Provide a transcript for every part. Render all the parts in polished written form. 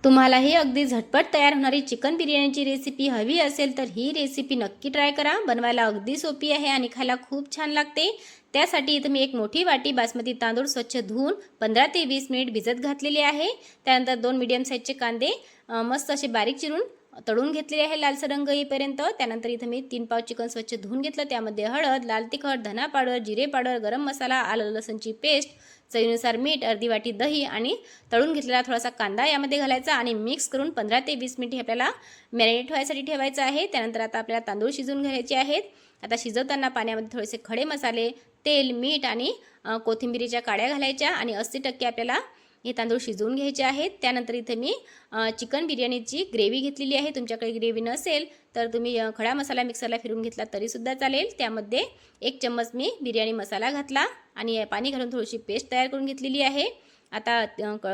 तुम्हालाही अगदी झटपट तयार होणारी चिकन बिर्याणीची रेसिपी हवी असेल तर ही रेसिपी नक्की ट्राय करा। बनवायला अगदी सोपी आहे आणि खायला खूप छान लागते। त्यासाठी इथे मी एक मोठी वाटी बासमती तांदूळ स्वच्छ धुवून 15 ते 20 मिनिट भिजत घातलेले आहे। त्यानंतर 2 मीडियम साईजचे कांदे मस्त असे बारीक चिरून तळून घेतलेले आहे लालसर रंग येईपर्यंत। त्यानंतर इथे मी 3 पाव चिकन स्वच्छ धुवून घेतलं। त्यामध्ये हळद, लाल तिखट, धना पावडर, जिरे पावडर, गरम मसाला, आलं लसूणची पेस्ट, चवीनुसार मीठ, अर्धी वाटी दही आणि तळून घेतलेला थोडासा कांदा यामध्ये घालायचा आणि मिक्स करून 15 ते 20 मिनिट आपल्याला मॅरिनेट व्हायसाठी ठेवायचं आहे। त्यानंतर आता आपल्याला तांदूळ शिजवून घ्यायचे आहेत। आता शिजवताना पाण्यामध्ये थोडेसे खडे मसाले, तेल, मीठ आणि कोथिंबीरीच्या काड्या घालायच्या आणि 80% आपल्याला हे तांदूळ शिजवून घ्यायचे आहेत। त्यानंतर इथे मी चिकन बिर्याणीची ग्रेव्ही घेतलेली आहे। तुमच्याकडे ग्रेव्ही नसेल तर तुम्ही खडा मसाला मिक्सरला फिरवून घेतला तरीसुद्धा चालेल। त्यामध्ये 1 चम्मच मी बिर्याणी मसाला घातला आणि पाणी घालून थोडीशी पेस्ट तयार करून घेतलेली आहे। आता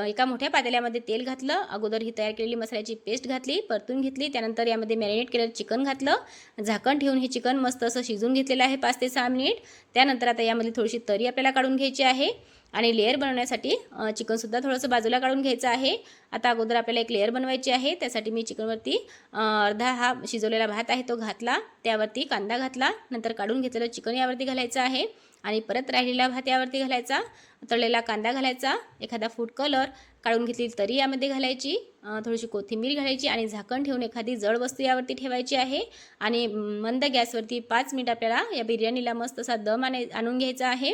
एका मोठ्या पातेल्यामध्ये तेल घातलं, अगोदर ही तयार केलेली मसाल्याची पेस्ट घातली, परतून घेतली। त्यानंतर यामध्ये मॅरिनेट केलेलं चिकन घातलं, झाकण ठेवून हे चिकन मस्त असं शिजून घेतलेलं आहे 5 ते 6 मिनिट। त्यानंतर आता यामध्ये थोडीशी तरी आपल्याला काढून घ्यायची आहे आणि लेयर बनवण्यासाठी चिकनसुद्धा थोडंसं बाजूला काढून घ्यायचं आहे। आता अगोदर आपल्याला एक लेयर बनवायची आहे। त्यासाठी मी चिकनवरती अर्धा हा शिजवलेला भात आहे तो घातला, त्यावरती कांदा घातला, नंतर काढून घेतलेलं चिकन यावरती घालायचं आहे आणि परत राहिलेला भात यावरती घालायचा, तळलेला कांदा घालायचा, एखादा फूड कलर, काढून घेतलेली तरी यामध्ये घालायची, थोडीशी कोथिंबीर घालायची आणि झाकण ठेवून एखादी जड वस्तू यावरती ठेवायची आहे आणि मंद गॅसवरती 5 मिनिट आपल्याला या बिर्याणीला मस्त असा दम आणून घ्यायचा आहे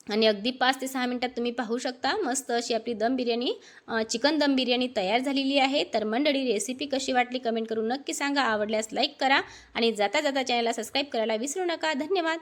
आणि अगदी 5 ते 6 मिनिटात तुम्ही पाहू शकता मस्त अशी आपली दम बिर्याणी चिकन दम बिर्याणी तयार झालेली आहे। तर मंडळी, रेसिपी कशी वाटली कमेंट करून नक्की सांगा। आवडल्यास लाईक करा आणि जाता जाता चॅनलला सबस्क्राईब करायला विसरू नका। धन्यवाद।